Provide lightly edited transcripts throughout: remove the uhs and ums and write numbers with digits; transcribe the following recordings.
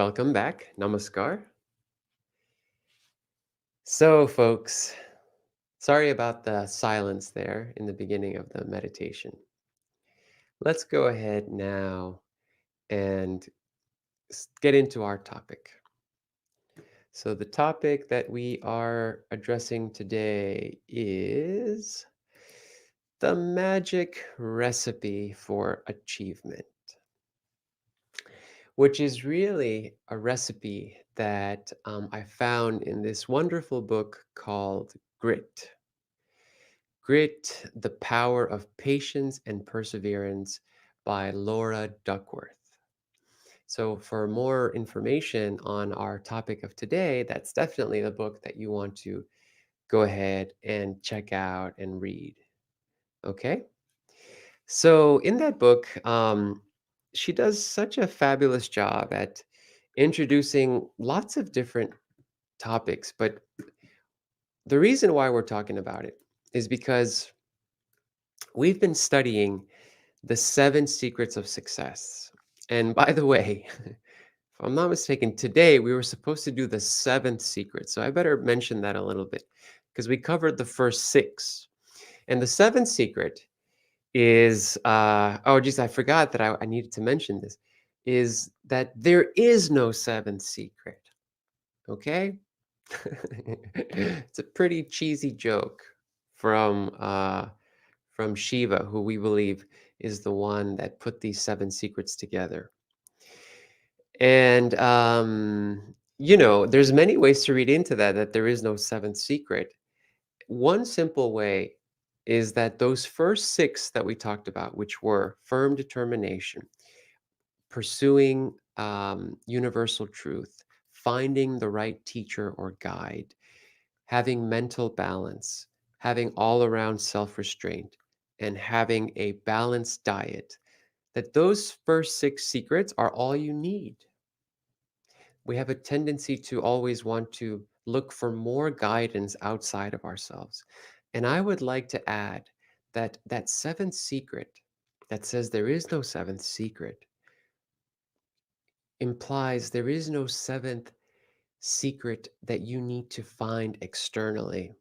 Welcome back. Namaskar. So, folks, sorry about the silence there in the beginning of the meditation. Let's go ahead now and get into our topic. So, the topic that we are addressing today is the magic recipe for achievement, which is really a recipe that I found in this wonderful book called Grit. Grit, The Power of Patience and Perseverance by Laura Duckworth. So, for more information on our topic of today, that's definitely the book that you want to go ahead and check out and read. Okay? So, in that book, she does such a fabulous job at introducing lots of different topics. But the reason why we're talking about it is because we've been studying the seven secrets of success. And by the way, if I'm not mistaken, today we were supposed to do the seventh secret. So I better mention that a little bit because we covered the first six. And the seventh secret is, oh, geez, I forgot that I needed to mention this, is that there is no seventh secret. Okay? It's a pretty cheesy joke from from Shiva, who we believe is the one that put these seven secrets together. And there's many ways to read into that, that there is no seventh secret. One simple way is that those first six that we talked about, which were firm determination, pursuing universal truth, finding the right teacher or guide, having mental balance, having all around self restraint, and having a balanced diet, that those first six secrets are all you need. We have a tendency to always want to look for more guidance outside of ourselves. And I would like to add that that seventh secret that says there is no seventh secret implies there is no seventh secret that you need to find externally.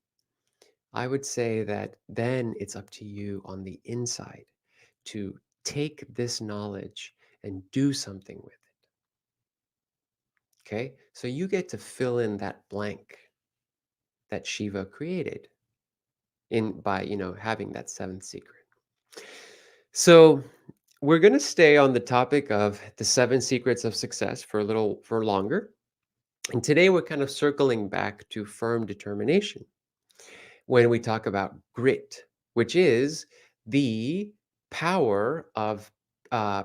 I would say that then it's up to you on the inside to take this knowledge and do something with it. Okay? So you get to fill in that blank that Shiva created in by, having that seventh secret. So we're going to stay on the topic of the seven secrets of success for a little for longer. And today we're kind of circling back to firm determination when we talk about grit, which is the power of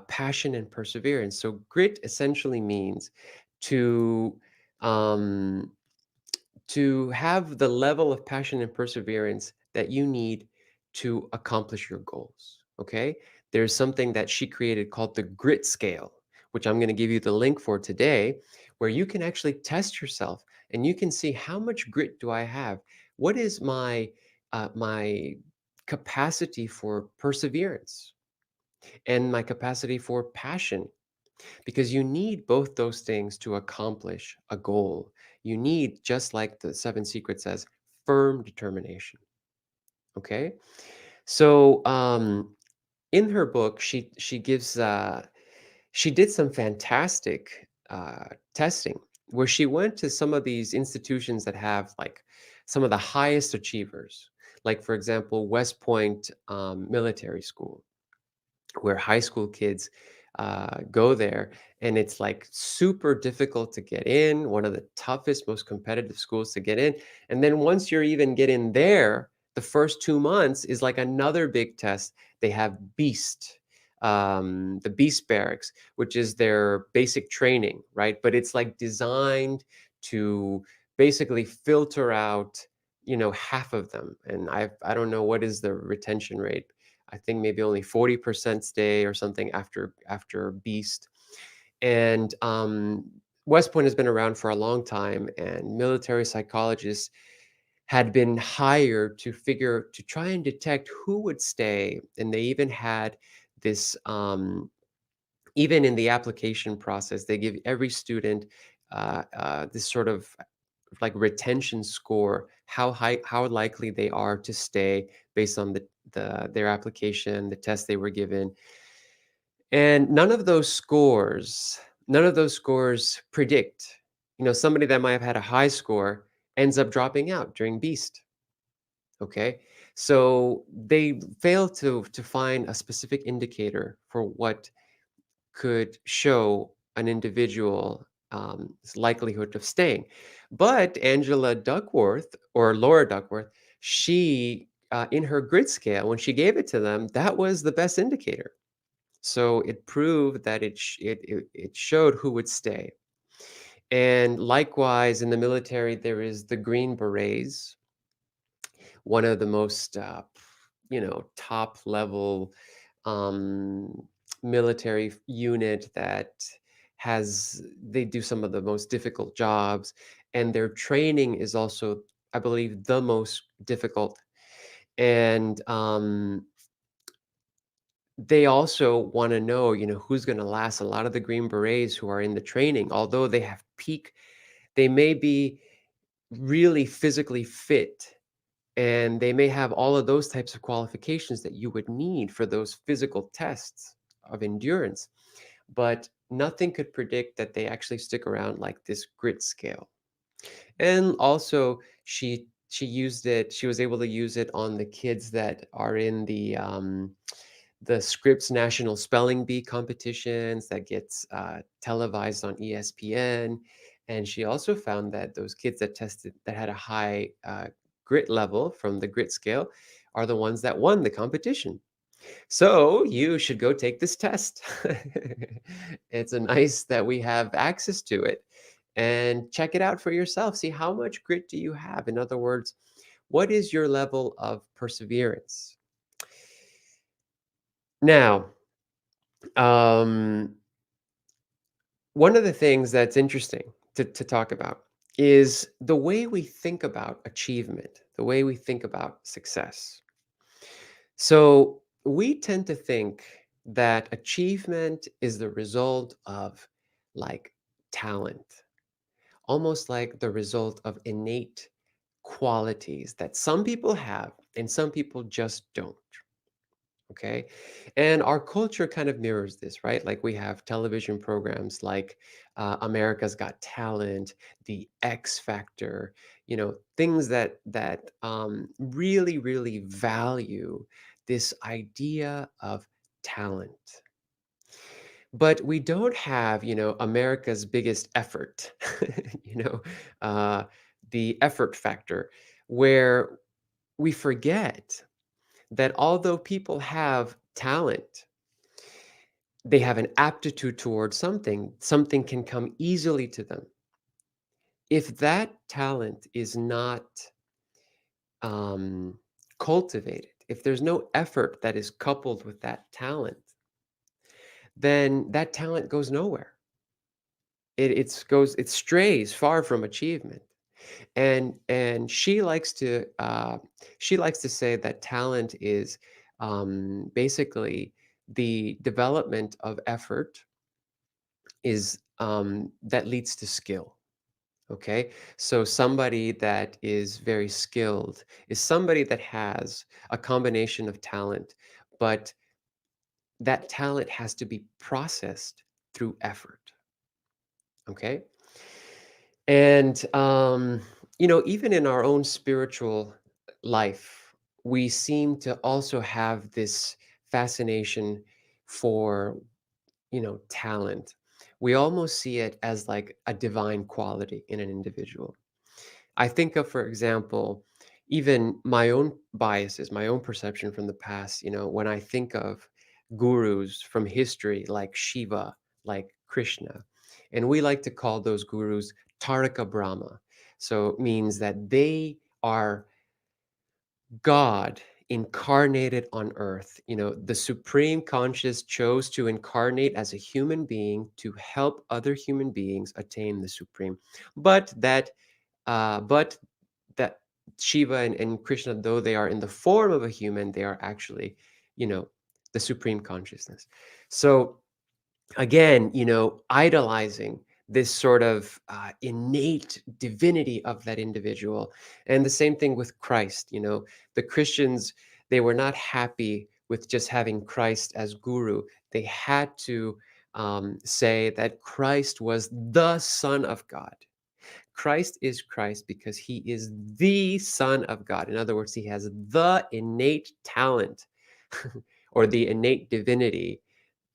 passion and perseverance. So, grit essentially means to um, to have the level of passion and perseverance that you need to accomplish your goals. Okay, there's something that she created called the grit scale, which I'm going to give you the link for today, where you can actually test yourself and you can see how much grit do I have. What is my capacity for perseverance and my capacity for passion, because you need both those things to accomplish a goal. You need, just like the seven secret says, firm determination. Okay, so in her book, she did some fantastic testing where she went to some of these institutions that have like some of the highest achievers, like for example, West Point Military School, where high school kids go there, and it's like super difficult to get in, one of the toughest, most competitive schools to get in. And then once you're even getting there, the first 2 months is like another big test. They have beast the beast barracks, which is their basic training, right? But it's like designed to basically filter out half of them. And I don't know what is the retention rate. I think maybe only 40% stay or something after Beast. And West Point has been around for a long time, and military psychologists had been hired to try and detect who would stay. And they even had this Even in the application process, they give every student this sort of like retention score, how likely they are to stay based on their application, the test they were given. And none of those scores predict, somebody that might have had a high score ends up dropping out during Beast. Okay. So they fail to find a specific indicator for what could show an individual likelihood of staying. But Angela Duckworth or Laura Duckworth, she in her grid scale, when she gave it to them, that was the best indicator. So it proved that it showed who would stay. And likewise, in the military, there is the Green Berets, one of the most top level um, military unit that they do some of the most difficult jobs, and their training is also, I believe, the most difficult. And they also want to know, who's going to last. A lot of the Green Berets who are in the training, although they have peak, they may be really physically fit, and they may have all of those types of qualifications that you would need for those physical tests of endurance, but nothing could predict that they actually stick around like this grit scale. And also, she was able to use it on the kids that are in the Scripps National Spelling Bee competitions that gets televised on ESPN. And she also found that those kids that had a high grit level from the grit scale are the ones that won the competition. So you should go take this test. It's a nice that we have access to it, and check it out for yourself. See, how much grit do you have? In other words, what is your level of perseverance? Now, um, one of the things that's interesting to talk about is the way we think about achievement, the way we think about success. So we tend to think that achievement is the result of like talent, almost like the result of innate qualities that some people have and some people just don't. Okay. And our culture kind of mirrors this, right? Like we have television programs like America's Got Talent, The X Factor, things that really, really value this idea of talent. But we don't have, America's biggest effort, you know, uh, the effort factor, where we forget that although people have talent, they have an aptitude towards something can come easily to them. If that talent is not um, cultivated, if there's no effort that is coupled with that talent, then that talent goes nowhere. It strays far from achievement. And she likes to say that talent is basically the development of effort is that leads to skill. Okay, so somebody that is very skilled is somebody that has a combination of talent, but that talent has to be processed through effort. Okay. And, even in our own spiritual life, we seem to also have this fascination for, talent. We almost see it as like a divine quality in an individual. I think of, for example, even my own biases, my own perception from the past, when I think of gurus from history like Shiva, like Krishna, and we like to call those gurus Taraka Brahma. So it means that they are God incarnated on earth. The supreme conscious chose to incarnate as a human being to help other human beings attain the supreme. But but that Shiva and Krishna, though they are in the form of a human, they are actually, you know, the supreme consciousness. So again, idolizing this sort of innate divinity of that individual. And the same thing with Christ. The Christians, they were not happy with just having Christ as guru. They had to say that Christ was the Son of God. Christ is Christ because he is the Son of God. In other words, he has the innate talent or the innate divinity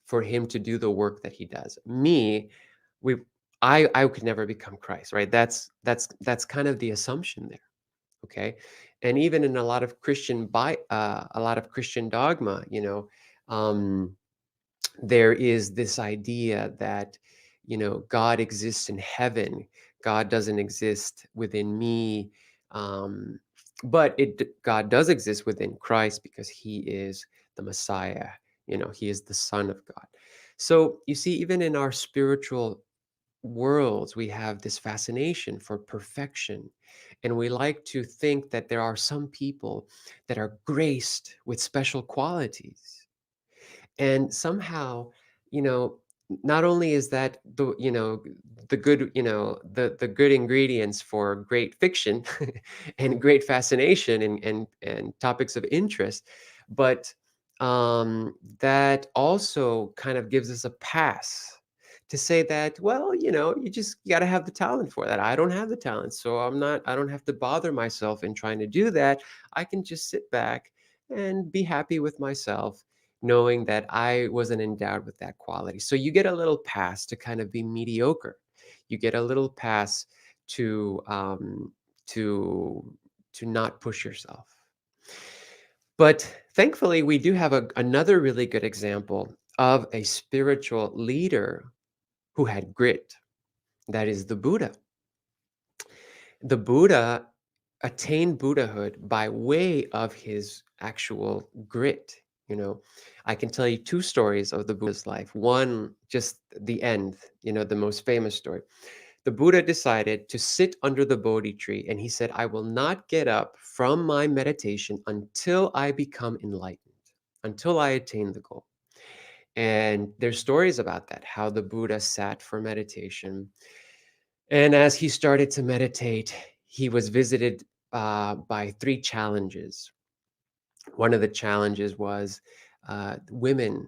for him to do the work that he does. Me, we I could never become Christ, right? That's kind of the assumption there, okay? And even in a lot of Christian dogma, um, there is this idea that God exists in heaven. God doesn't exist within me, um, but God does exist within Christ because he is the Messiah. He is the Son of God. So you see, even in our spiritual worlds, we have this fascination for perfection, and we like to think that there are some people that are graced with special qualities, and somehow, you know not only is that the good, the good ingredients for great fiction and great fascination and topics of interest, but that also kind of gives us a pass to say that, well, you just got to have the talent for that. I don't have the talent, so I don't have to bother myself in trying to do that. I can just sit back and be happy with myself, knowing that I wasn't endowed with that quality. So you get a little pass to kind of be mediocre. You get a little pass to to to not push yourself. But thankfully, we do have another really good example of a spiritual leader who had grit. That is the Buddha. The Buddha attained Buddhahood by way of his actual grit. You know, I can tell you two stories of the Buddha's life. One, just the end, the most famous story. The Buddha decided to sit under the Bodhi tree, and he said, I will not get up from my meditation until I become enlightened, until I attain the goal. And there's stories about that, how the Buddha sat for meditation, and as he started to meditate, he was visited by three challenges. One of the challenges was women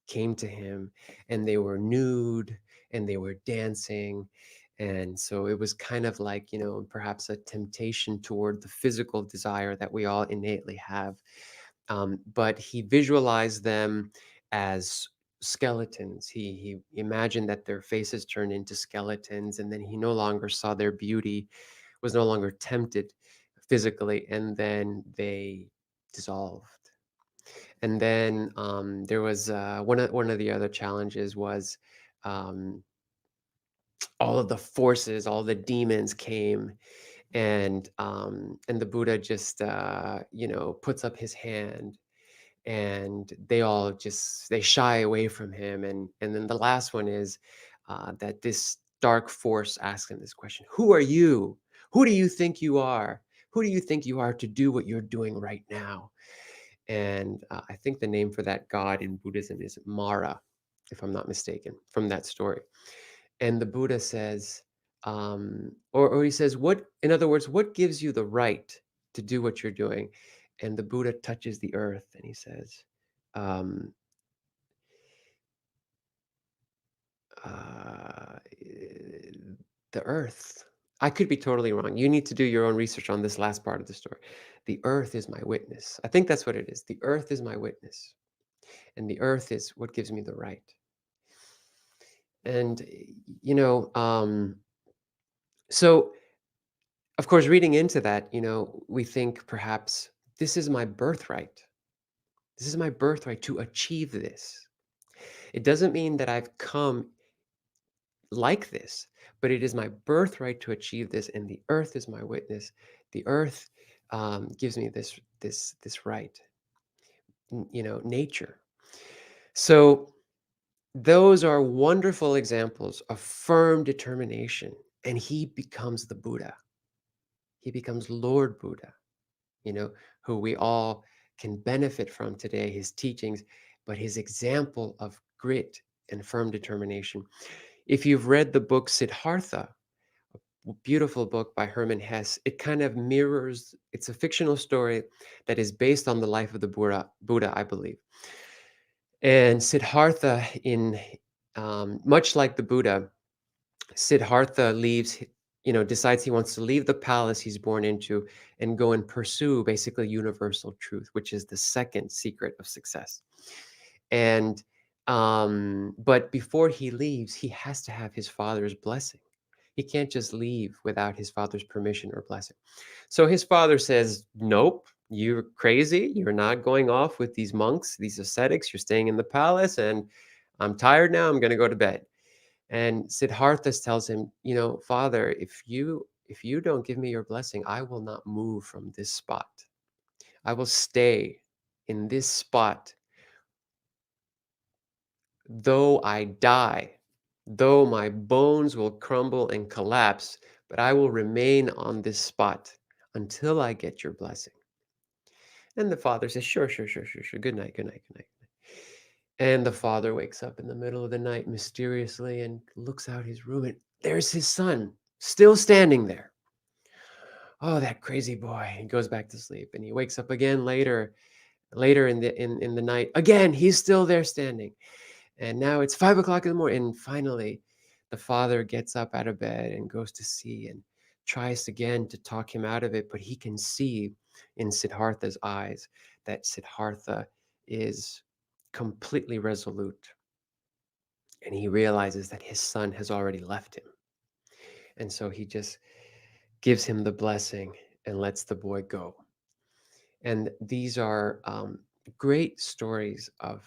came to him, and they were nude and they were dancing. And so it was kind of like, perhaps a temptation toward the physical desire that we all innately have. But he visualized them as skeletons. He imagined that their faces turned into skeletons, and then he no longer saw their beauty, was no longer tempted physically, and then they dissolved. And then there was one of the other challenges was um, all of the forces, all the demons came, and the Buddha just puts up his hand, and they shy away from him. And then the last one is that this dark force asks him this question: who are you? Who do you think you are? Who do you think you are to do what you're doing right now? And I think the name for that god in Buddhism is Mara, if I'm not mistaken, from that story. And the Buddha says, or he says, what, in other words, what gives you the right to do what you're doing? And the Buddha touches the earth and he says, um, uh, the earth. I could be totally wrong. You need to do your own research on this last part of the story. The earth is my witness. I think that's what it is. The earth is my witness, and the earth is what gives me the right. And you know, so of course, reading into that, we think perhaps this is my birthright. This is my birthright to achieve this. It doesn't mean that I've come like this, but it is my birthright to achieve this, and the earth is my witness. The earth gives me this right. Nature. So those are wonderful examples of firm determination, and he becomes the Buddha. He becomes Lord Buddha, you know, who we all can benefit from today, his teachings, but his example of grit and firm determination. If you've read the book Siddhartha, beautiful book by Hermann Hesse, it kind of mirrors, it's a fictional story that is based on the life of the Buddha, I believe. And Siddhartha, in much like the Buddha, Siddhartha decides he wants to leave the palace he's born into and go and pursue basically universal truth, which is the second secret of success. And but before he leaves, he has to have his father's blessing. He can't just leave without his father's permission or blessing. So his father says, "Nope, you're crazy. You're not going off with these monks, these ascetics. You're staying in the palace, and I'm tired now. I'm going to go to bed." And Siddhartha tells him, "Father, if you don't give me your blessing, I will not move from this spot. I will stay in this spot, though I die, though my bones will crumble and collapse, but I will remain on this spot until I get your blessing." And the father says, "Sure, sure, sure, sure, sure. Good night, good night, good night." And the father wakes up in the middle of the night mysteriously and looks out his room, and there's his son still standing there. Oh, that crazy boy. He goes back to sleep, and he wakes up again later in the night. Again, he's still there standing. And now it's 5 o'clock in the morning. And finally, the father gets up out of bed and goes to see and tries again to talk him out of it. But he can see in Siddhartha's eyes that Siddhartha is completely resolute. And he realizes that his son has already left him. And so he just gives him the blessing and lets the boy go. And these are great stories of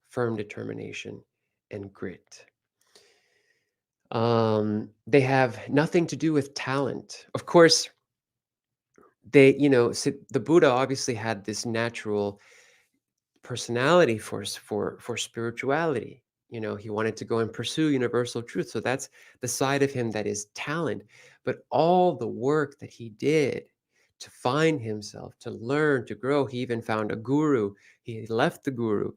firm determination and grit. They have nothing to do with talent. Of course, the Buddha obviously had this natural personality for spirituality. He wanted to go and pursue universal truth. So that's the side of him that is talent. But all the work that he did to find himself, to learn, to grow, he even found a guru. He left the guru.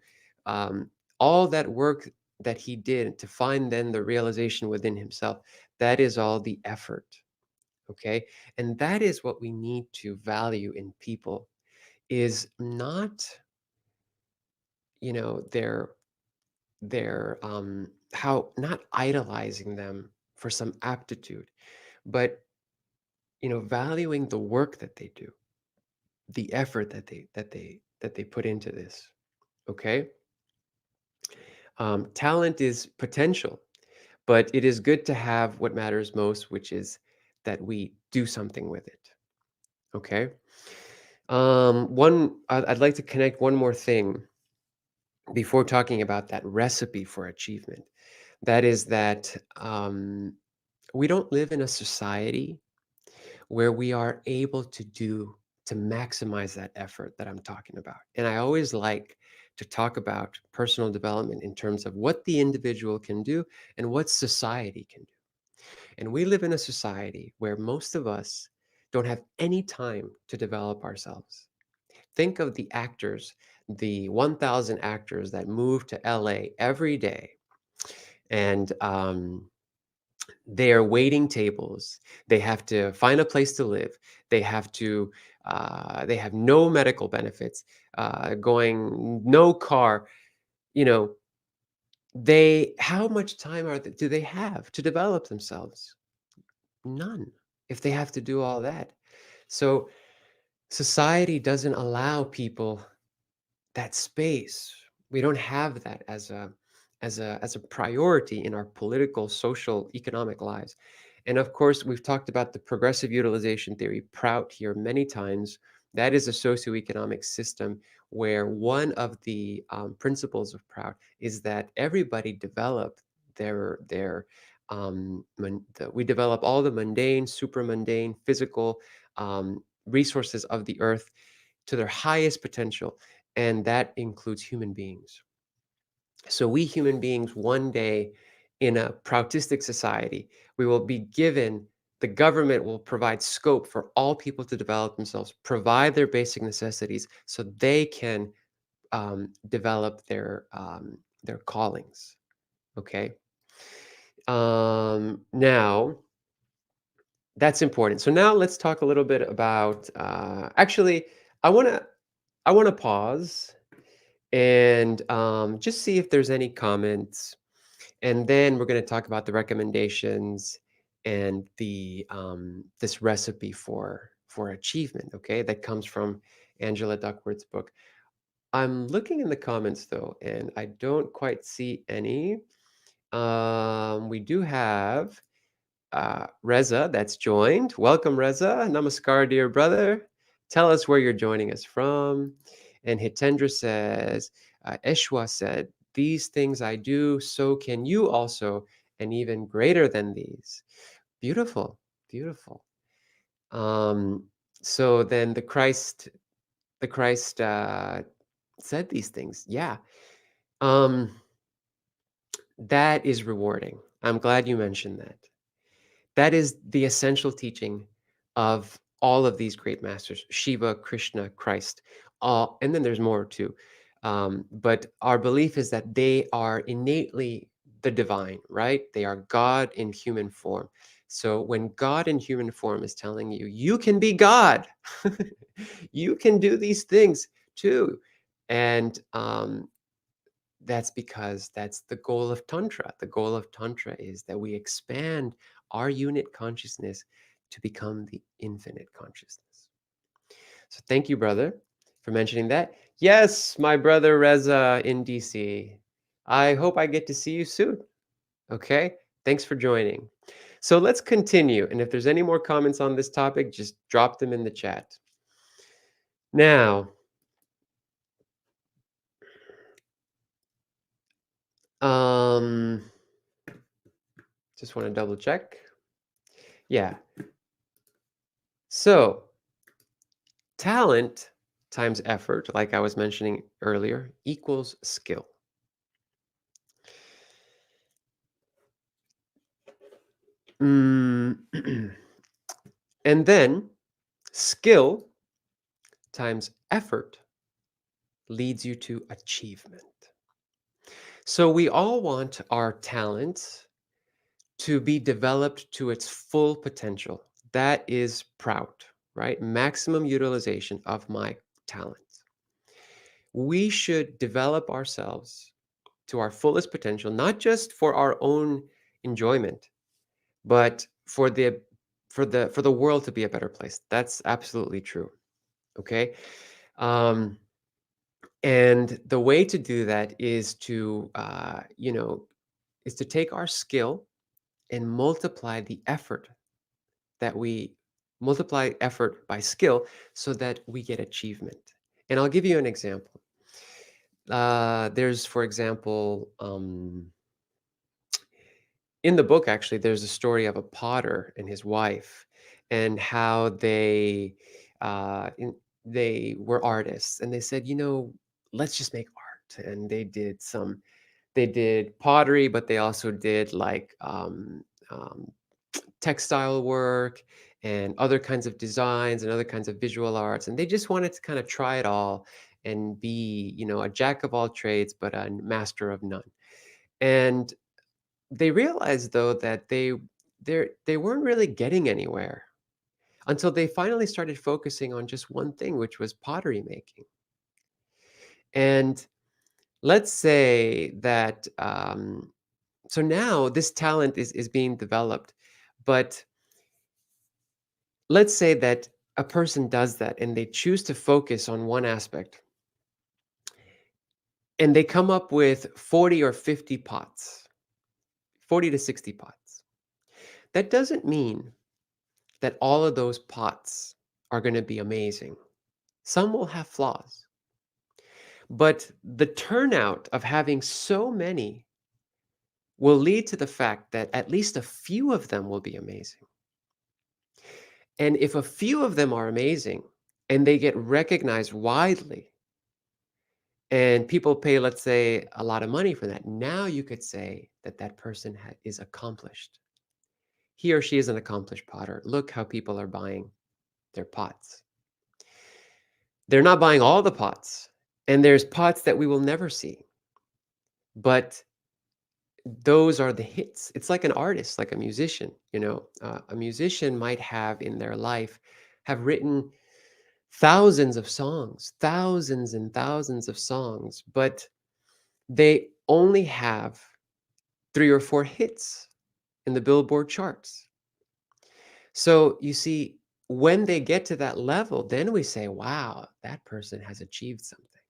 Um, all that work that he did to find then the realization within himself, that is all the effort. Okay. And that is what we need to value in people, is not, their how not idolizing them for some aptitude, but valuing the work that they do, the effort that they put into this. Okay. Talent is potential, but it is good to have what matters most, which is that we do something with it. Okay. I'd like to connect one more thing before talking about that recipe for achievement. That is that we don't live in a society where we are able to maximize that effort that I'm talking about. And I always like to talk about personal development in terms of what the individual can do and what society can do. And we live in a society where most of us don't have any time to develop ourselves. Think of the actors, the 1,000 actors that move to LA every day, and they are waiting tables. They have to find a place to live. They have to. They have no medical benefits. Going no car. You know, they. How much time do they have to develop themselves? None. If they have to do all that, so society doesn't allow people that space. We don't have that as a priority in our political, social, economic lives. And of course, we've talked about the progressive utilization theory, Prout, here many times. That is a socioeconomic system where one of the principles of Prout is that everybody develop we develop all the mundane, super mundane, physical resources of the earth to their highest potential, and that includes human beings. So we human beings, one day in a Proutistic society, we will be given, the government will provide scope for all people to develop themselves, provide their basic necessities so they can develop their callings. Okay. Now that's important. So now let's talk a little bit about. Actually, I wanna I wanna pause and just see if there's any comments, and then we're gonna talk about the recommendations and the this recipe for achievement. Okay, that comes from Angela Duckworth's book. I'm looking in the comments though, and I don't quite see any. We do have Reza that's joined. Welcome, Reza. Namaskar, dear brother. Tell us where you're joining us from. And Hitendra says, Eshwa said, these things I do, so can you also, and even greater than these. Beautiful, beautiful. Um, so then the Christ said these things. Yeah. Um, that is rewarding. I'm glad you mentioned that. That is the essential teaching of all of these great masters, Shiva, Krishna, Christ, and then there's more too. But our belief is that they are innately the divine, right? They are God in human form. So when God in human form is telling you, you can be God, you can do these things too. And that's because that's the goal of Tantra. The goal of Tantra is that we expand our unit consciousness to become the infinite consciousness. So thank you, brother, for mentioning that. Yes, my brother Reza in DC. I hope I get to see you soon. Okay? Thanks for joining. So let's continue. And if there's any more comments on this topic, just drop them in the chat. Now, um, just want to double check. Yeah. So talent times effort, like I was mentioning earlier, equals skill. Mm, and then skill times effort leads you to achievement. So we all want our talents to be developed to its full potential. That is proud, right? Maximum utilization of my talents. We should develop ourselves to our fullest potential, not just for our own enjoyment, but for the world to be a better place. That's absolutely true. Okay. Um, and the way to do that is to is to take our skill and multiply effort by skill so that we get achievement. And I'll give you an example. There's, for example, in the book, actually, there's a story of a potter and his wife, and how they were artists, and they said, let's just make art. And they did pottery, but they also did like textile work and other kinds of designs and other kinds of visual arts, and they just wanted to kind of try it all and be, a jack of all trades, but a master of none. And they realized though that they weren't really getting anywhere until they finally started focusing on just one thing, which was pottery making. And let's say that so now this talent is being developed, but let's say that a person does that and they choose to focus on one aspect, and they come up with 40 or 50 pots, 40 to 60 pots. That doesn't mean that all of those pots are going to be amazing. Some will have flaws, but the turnout of having so many will lead to the fact that at least a few of them will be amazing. And if a few of them are amazing and they get recognized widely, and people pay, let's say, a lot of money for that, now you could say that that person is accomplished. He or she is an accomplished potter. Look how people are buying their pots. They're not buying all the pots, and there's pots that we will never see. But those are the hits. It's like an artist, like a musician, a musician might have in their life have written thousands of songs, thousands and thousands of songs, but they only have 3 or 4 hits in the Billboard charts. So you see, when they get to that level, then we say, wow, that person has achieved something.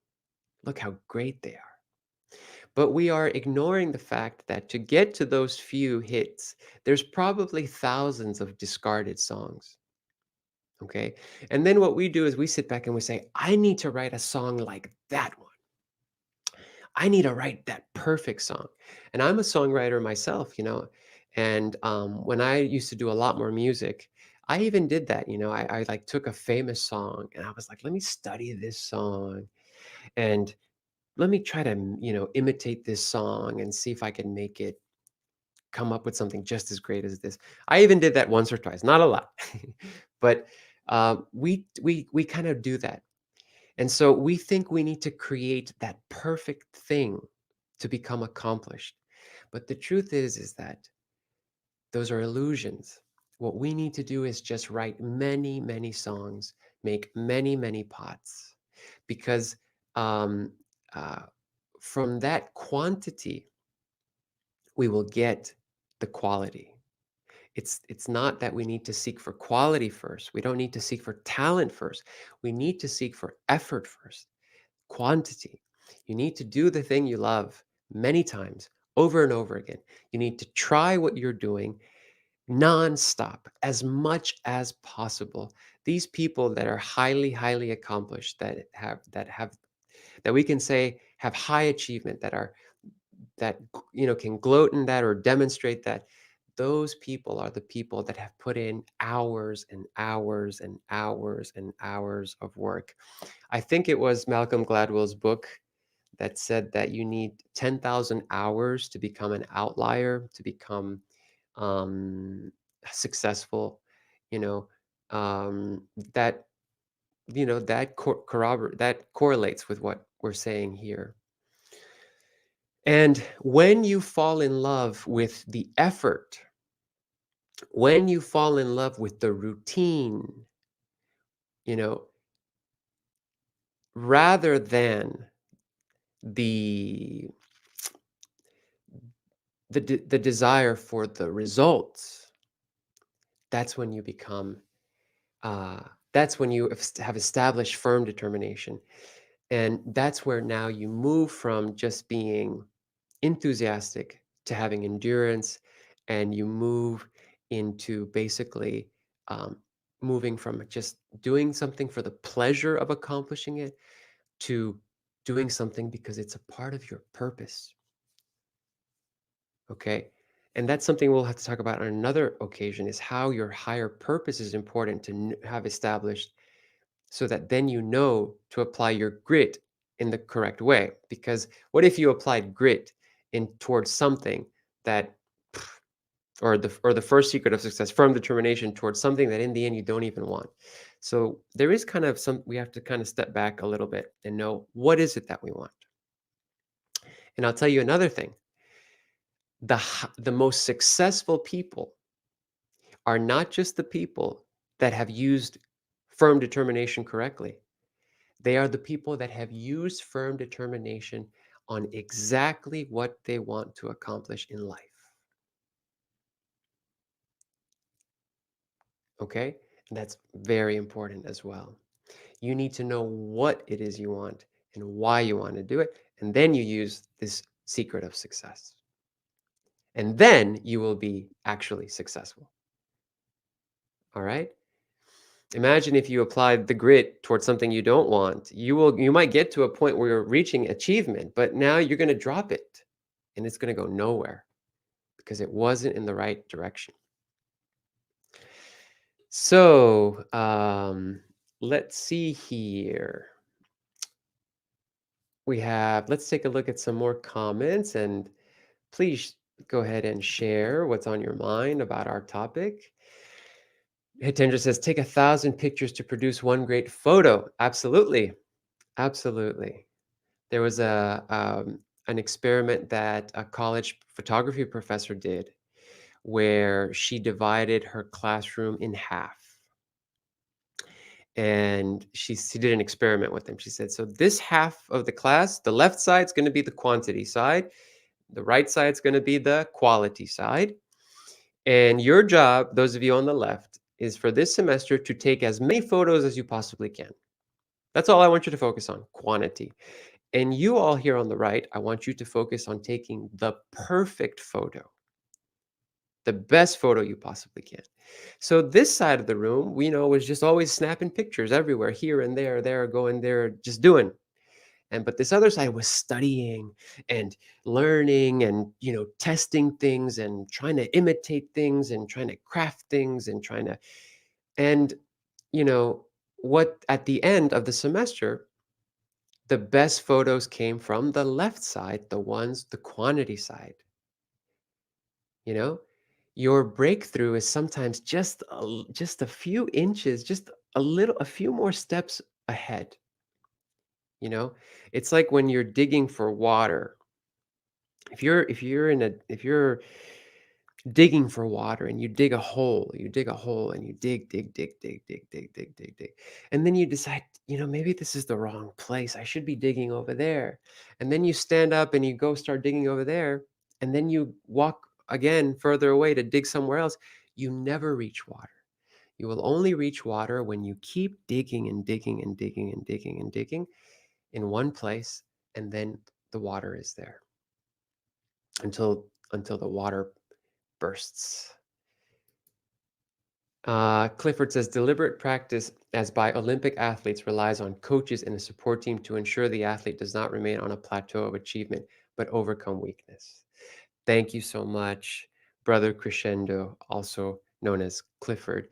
Look how great they are. But we are ignoring the fact that to get to those few hits, there's probably thousands of discarded songs. Okay. And then what we do is we sit back and we say, I need to write a song like that one. I need to write that perfect song. And I'm a songwriter myself, and when I used to do a lot more music, I even did that. I like took a famous song and I was like, let me study this song and let me try to, imitate this song and see if I can make it come up with something just as great as this. I even did that once or twice, not a lot, but we kind of do that. And so we think we need to create that perfect thing to become accomplished. But the truth is that those are illusions. What we need to do is just write many, many songs, make many, many pots, because um, uh, from that quantity, we will get the quality. It's not that we need to seek for quality first. We don't need to seek for talent first. We need to seek for effort first. Quantity. You need to do the thing you love many times over and over again. You need to try what you're doing nonstop as much as possible. These people that are highly, highly accomplished, that we can say have high achievement, that can gloat in that or demonstrate that, those people are the people that have put in hours and hours and hours and hours of work. I think it was Malcolm Gladwell's book that said that you need 10,000 hours to become an outlier, to become um, successful. You know, um, that that correlates with what we're saying here. And when you fall in love with the effort, when you fall in love with the routine, you know, rather than the the desire for the results, that's when you become uh, that's when you have established firm determination, and that's where now you move from just being enthusiastic to having endurance, and you move into basically um, moving from just doing something for the pleasure of accomplishing it to doing something because it's a part of your purpose. Okay. And that's something we'll have to talk about on another occasion, is how your higher purpose is important to have established, so that then you know to apply your grit in the correct way. Because what if you applied grit in towards something that, or the first secret of success, firm determination towards something that in the end you don't even want. So there is kind of we have to kind of step back a little bit and know, what is it that we want? And I'll tell you another thing. The most successful people are not just the people that have used firm determination correctly. They are the people that have used firm determination on exactly what they want to accomplish in life. Okay? And that's very important as well. You need to know what it is you want and why you want to do it. And then you use this secret of success. And then you will be actually successful. All right? Imagine if you applied the grit towards something you don't want. You might get to a point where you're reaching achievement, but now you're going to drop it and it's going to go nowhere because it wasn't in the right direction. So, let's see here. Let's take a look at some more comments, and please go ahead and share what's on your mind about our topic. Hitendra says, take 1,000 pictures to produce one great photo. Absolutely. Absolutely. There was an experiment that a college photography professor did where she divided her classroom in half. And she did an experiment with them. She said, so this half of the class, the left side's going to be the quantity side, the right side's going to be the quality side. And your job, those of you on the left, is for this semester to take as many photos as you possibly can. That's all I want you to focus on, quantity. And you all here on the right, I want you to focus on taking the perfect photo, the best photo you possibly can. So this side of the room, we know, was just always snapping pictures everywhere, here and there, going there, just doing. And but this other side was studying and learning and testing things and trying to imitate things and trying to craft things and trying to and you know what at the end of the semester the best photos came from the left side, the quantity side. You know, your breakthrough is sometimes just a few inches, just a few more steps ahead. You know, it's like when you're digging for water. If you're digging for water and you dig a hole and you dig, and then you decide, maybe this is the wrong place. I should be digging over there. And then you stand up and you go start digging over there, and then you walk again further away to dig somewhere else. You never reach water. You will only reach water when you keep digging and digging and digging and digging and digging in one place, and then the water is there until the water bursts. Clifford says deliberate practice as by Olympic athletes relies on coaches and a support team to ensure the athlete does not remain on a plateau of achievement but overcome weakness. Thank you so much, Brother Crescendo, also known as Clifford.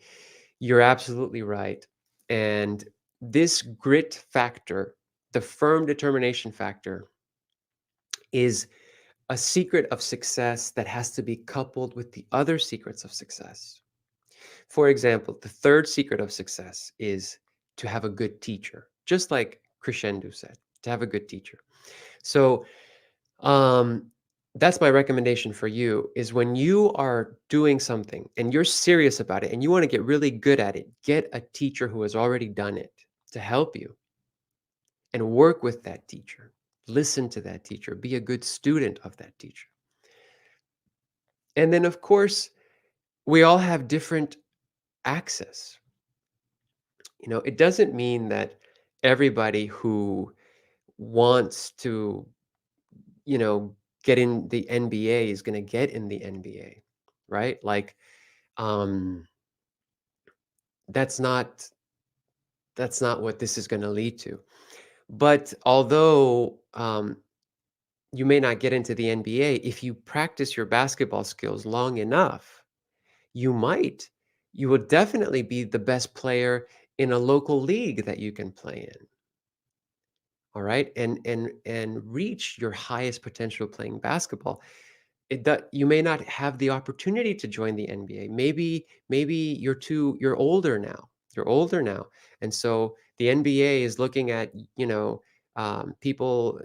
You're absolutely right. And this grit factor, the firm determination factor, is a secret of success that has to be coupled with the other secrets of success. For example, the third secret of success is to have a good teacher, just like Crescendo said, to have a good teacher. So, um, that's my recommendation for you is when you are doing something and you're serious about it and you want to get really good at it, get a teacher who has already done it to help you and work with that teacher. Listen to that teacher, be a good student of that teacher. And then, of course, we all have different access. It doesn't mean that everybody who wants to, you know, get in the NBA is going to get in the NBA, right? Like, um, that's not that's not what this is going to lead to. But although you may not get into the NBA, if you practice your basketball skills long enough, you might. You will definitely be the best player in a local league that you can play in. All right, and reach your highest potential playing basketball. That you may not have the opportunity to join the NBA. Maybe you're older now. You're older now, and so the NBA is looking at people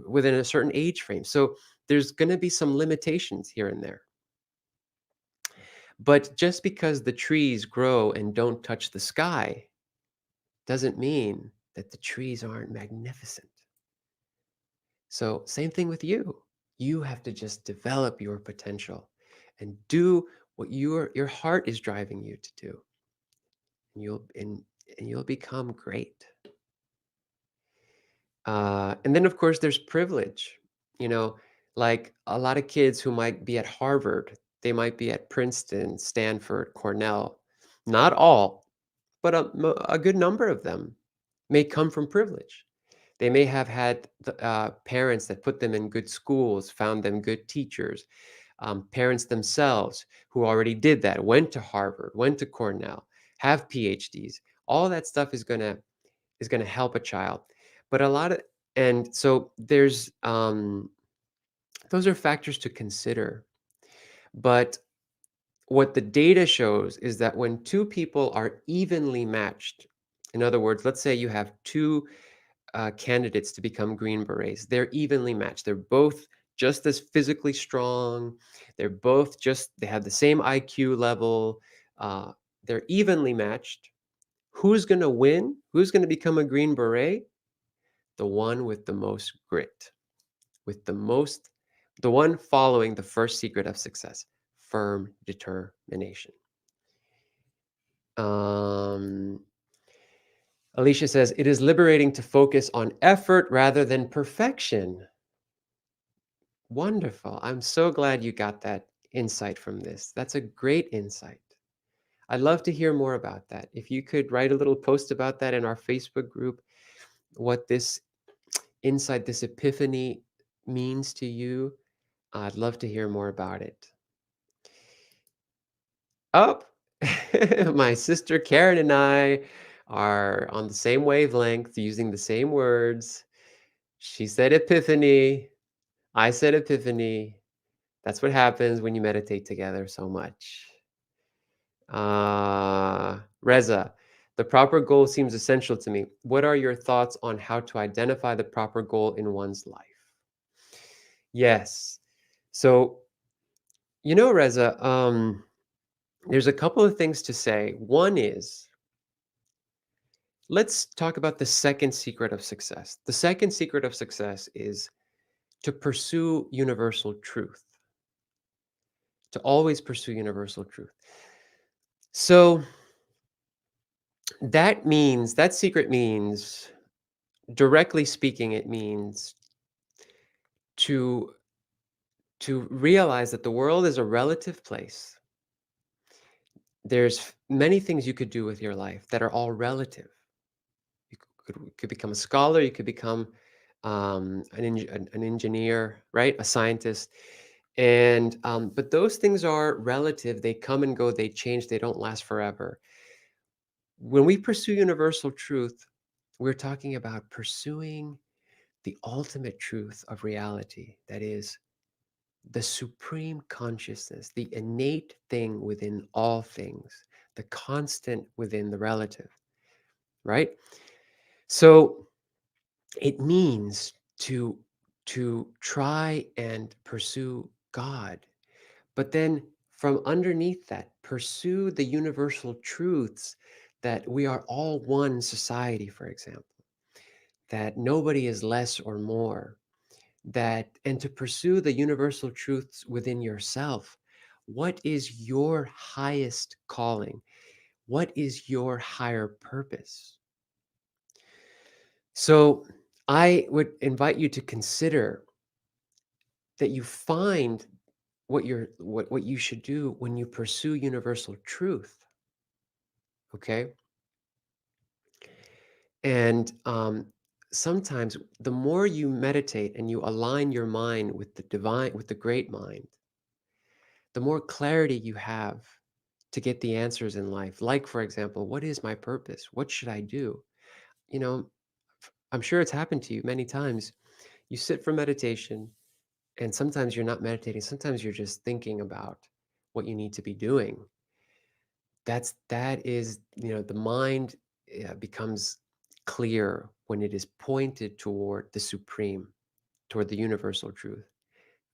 within a certain age frame. So there's going to be some limitations here and there. But just because the trees grow and don't touch the sky doesn't mean that the trees aren't magnificent. So, same thing with you. You have to just develop your potential and do what your heart is driving you to do. And you'll become great. And then of course there's privilege. You know, like a lot of kids who might be at Harvard, they might be at Princeton, Stanford, Cornell. Not all, but a good number of them may come from privilege. They may have had parents that put them in good schools, found them good teachers, parents themselves who already did that, went to Harvard, went to Cornell, have PhDs. All that stuff is gonna help a child. But a lot of and so there's those are factors to consider. But what the data shows is that when two people are evenly matched, in other words, let's say you have two candidates to become Green Berets. They're evenly matched. They're both just as physically strong. They're both just, they have the same IQ level. Uh, they're evenly matched. Who's going to win? Who's going to become a Green Beret? The one with the most grit, with the one following the first secret of success, firm determination. Um, Alicia says, it is liberating to focus on effort rather than perfection. Wonderful. I'm so glad you got that insight from this. That's a great insight. I'd love to hear more about that. If you could write a little post about that in our Facebook group, what this insight, this epiphany means to you, I'd love to hear more about it. Oh, my sister Karen and I are on the same wavelength, using the same words. She said epiphany. I said epiphany. That's what happens when you meditate together so much. Reza, the proper goal seems essential to me. What are your thoughts on how to identify the proper goal in one's life? Yes. So, Reza, there's a couple of things to say. One is, let's talk about the second secret of success. The second secret of success is to pursue universal truth, to always pursue universal truth. So that secret means, directly speaking, it means to to realize that the world is a relative place. There's many things you could do with your life that are all relative. You could become a scholar, you could become an engineer, right? A scientist. And but those things are relative. They come and go, they change, they don't last forever. When we pursue universal truth, we're talking about pursuing the ultimate truth of reality. That is the supreme consciousness, the innate thing within all things, the constant within the relative, right? So it means to try and pursue God, but then from underneath that, pursue the universal truths that we are all one society, for example, that nobody is less or more, that, and to pursue the universal truths within yourself. What is your highest calling? What is your higher purpose? So I would invite you to consider that you find what you should do when you pursue universal truth. Okay. And sometimes the more you meditate and you align your mind with the divine, with the great mind, the more clarity you have to get the answers in life. Like, for example, what is my purpose? What should I do? You know, I'm sure it's happened to you many times. You sit for meditation, and sometimes you're not meditating. Sometimes you're just thinking about what you need to be doing. That is, the mind becomes clear when it is pointed toward the supreme, toward the universal truth.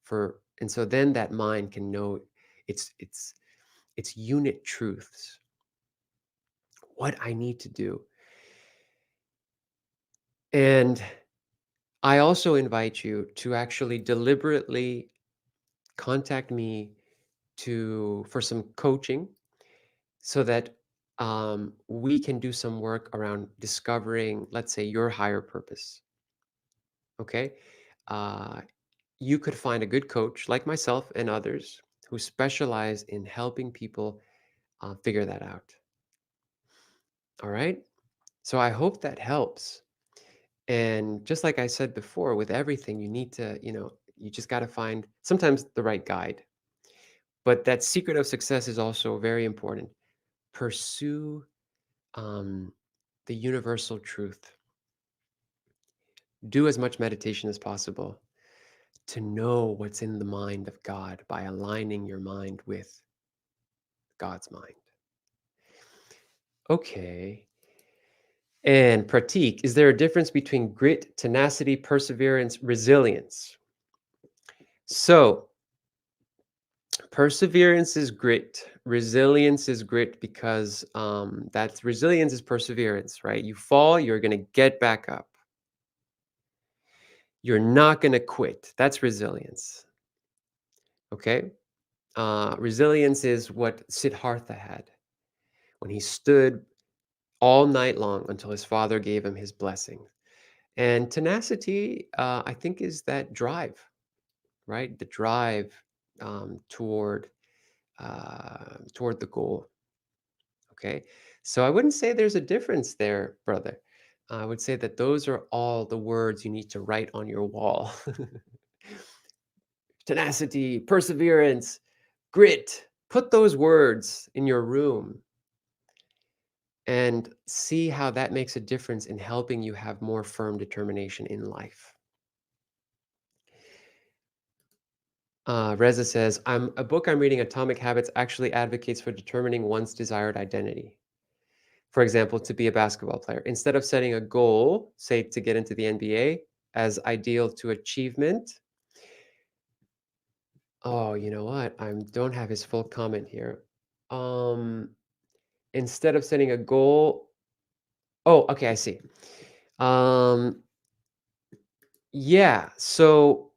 And so then that mind can know its unit truths, what I need to do. And I also invite you to actually deliberately contact me for some coaching, so that we can do some work around discovering, let's say, your higher purpose. Okay. Uh, you could find a good coach like myself and others who specialize in helping people figure that out. All right. So I hope that helps. And just like I said before, with everything, you need to, you just got to find sometimes the right guide. But that secret of success is also very important. Pursue um, the universal truth. Do as much meditation as possible to know what's in the mind of God by aligning your mind with God's mind. Okay. And pratik, is there a difference between grit, tenacity, perseverance, resilience? So, perseverance is grit. Resilience is grit because that's resilience is perseverance, right? You fall, you're going to get back up. You're not going to quit. That's resilience. Okay. Resilience is what Siddhartha had when he stood all night long until his father gave him his blessing. And tenacity, I think, is that drive, right? The drive toward toward the goal. Okay, so I wouldn't say there's a difference there, brother. I would say that those are all the words you need to write on your wall. Tenacity, perseverance, grit. Put those words in your room and see how that makes a difference in helping you have more firm determination in life. Reza says, a book I'm reading, Atomic Habits, actually advocates for determining one's desired identity. For example, to be a basketball player. Instead of setting a goal, say to get into the NBA, as ideal to achievement. Oh, you know what? I don't have his full comment here. Um, Instead of setting a goal. Oh, okay, I see. Um, yeah. So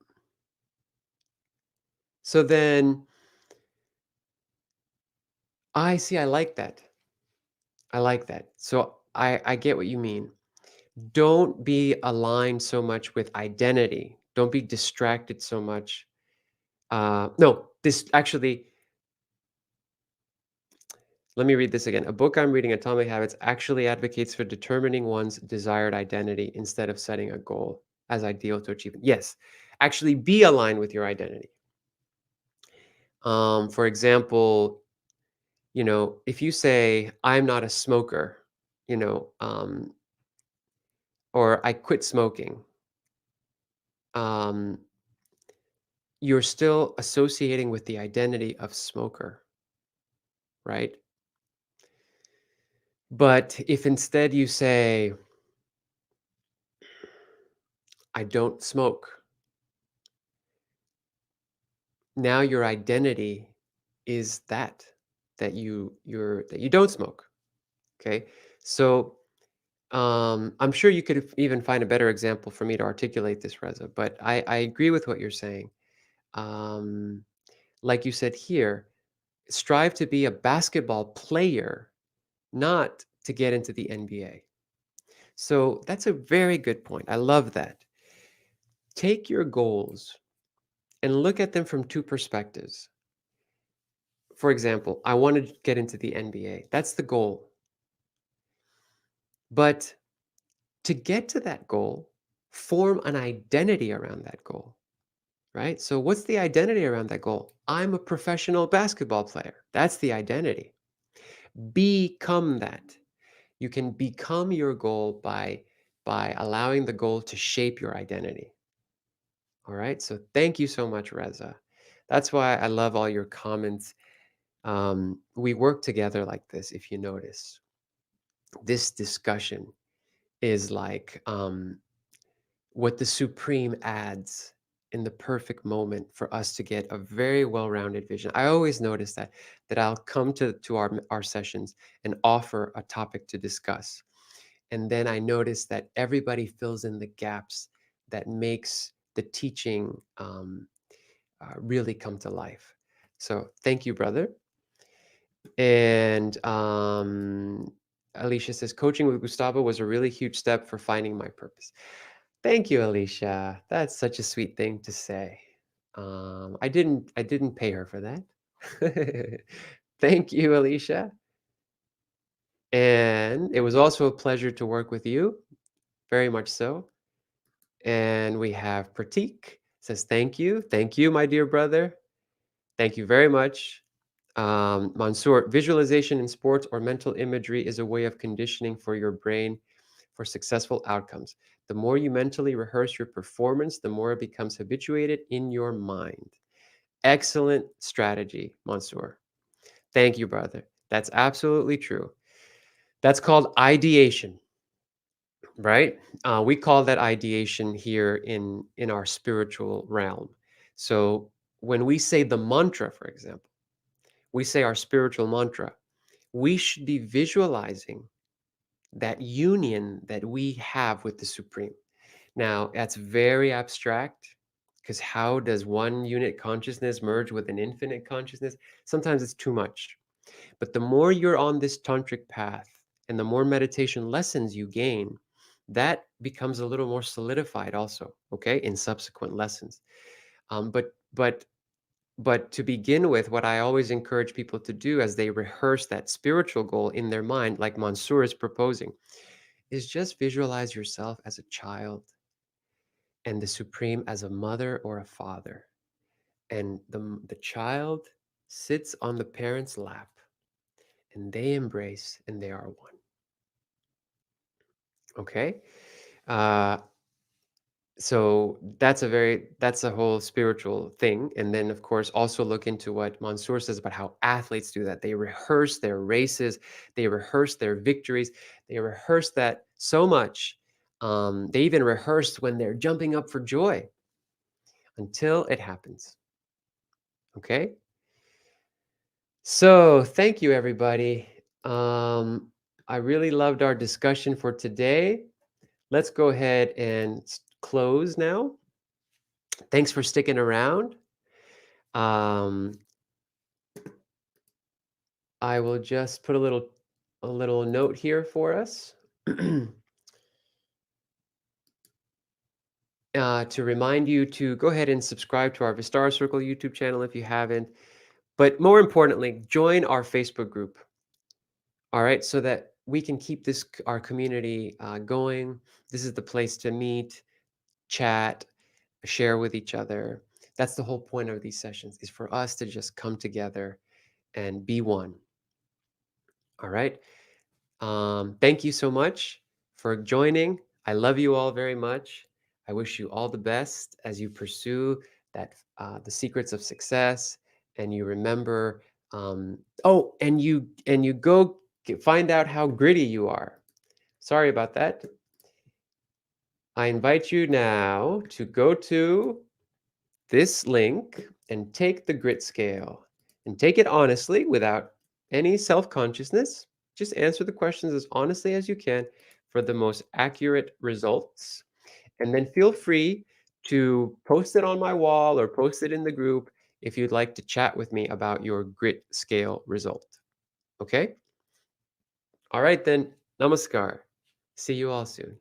then I see. I like that. I like that. So I get what you mean. Don't be aligned so much with identity. Don't be distracted so much. No, this actually, let me read this again. A book I'm reading, Atomic Habits, actually advocates for determining one's desired identity instead of setting a goal as ideal to achieve. Yes, actually be aligned with your identity. For example, if you say, I'm not a smoker, you know, or I quit smoking, um, you're still associating with the identity of smoker, right? But if instead you say, I don't smoke, now your identity is that you don't smoke. Okay. So I'm sure you could even find a better example for me to articulate this, Reza, but I agree with what you're saying. Um, like you said here, strive to be a basketball player, not to get into the NBA. So that's a very good point. I love that. Take your goals and look at them from two perspectives. For example, I want to get into the NBA. That's the goal. But to get to that goal, form an identity around that goal, right? So, what's the identity around that goal? I'm a professional basketball player. That's the identity. Become that. You can become your goal by allowing the goal to shape your identity. All right. So, thank you so much, Reza. That's why I love all your comments. We work together like this, if you notice. This discussion is like what the Supreme adds in the perfect moment for us to get a very well-rounded vision. I always notice that I'll come to our sessions and offer a topic to discuss. And then I notice that everybody fills in the gaps that makes the teaching really come to life. So thank you, brother. And Alicia says, coaching with Gustavo was a really huge step for finding my purpose. Thank you, Alicia. That's such a sweet thing to say. I didn't pay her for that. Thank you, Alicia. And it was also a pleasure to work with you, very much so. And we have Pratik says, thank you, my dear brother. Thank you very much. Mansoor, visualization in sports or mental imagery is a way of conditioning for your brain for successful outcomes. The more you mentally rehearse your performance, the more it becomes habituated in your mind. Excellent strategy, Mansoor. Thank you, brother. That's absolutely true. That's called ideation. right? We call that ideation here in our spiritual realm. So when we say the mantra, for example, we say our spiritual mantra, we should be visualizing that union that we have with the Supreme. Now, that's very abstract because how does one unit consciousness merge with an infinite consciousness? Sometimes it's too much. But the more you're on this tantric path and the more meditation lessons you gain, that becomes a little more solidified also, okay, in subsequent lessons. But to begin with, what I always encourage people to do as they rehearse that spiritual goal in their mind, like Mansoor is proposing, is just visualize yourself as a child and the Supreme as a mother or a father. And the child sits on the parent's lap and they embrace and they are one. Okay. Uh, so that's a whole spiritual thing. And then of course also look into what Mansoor says about how athletes do that. They rehearse their races, they rehearse their victories, they rehearse that so much. They even rehearse when they're jumping up for joy until it happens. Okay. So thank you, everybody. I really loved our discussion for today. Let's go ahead and close now. Thanks for sticking around. Um, I will just put a little note here for us to remind you to go ahead and subscribe to our Vistara Circle YouTube channel if you haven't. But more importantly, join our Facebook group. All right, so that we can keep this our community going. This is the place to meet, chat, share with each other. That's the whole point of these sessions, is for us to just come together and be one. All right. Thank you so much for joining. I love you all very much. I wish you all the best as you pursue the secrets of success, and you remember. Oh, and you go find out how gritty you are. Sorry about that. I invite you now to go to this link and take the grit scale and take it honestly without any self consciousness. Just answer the questions as honestly as you can for the most accurate results. And then feel free to post it on my wall or post it in the group if you'd like to chat with me about your grit scale result. Okay? All right, then. Namaskar. See you all soon.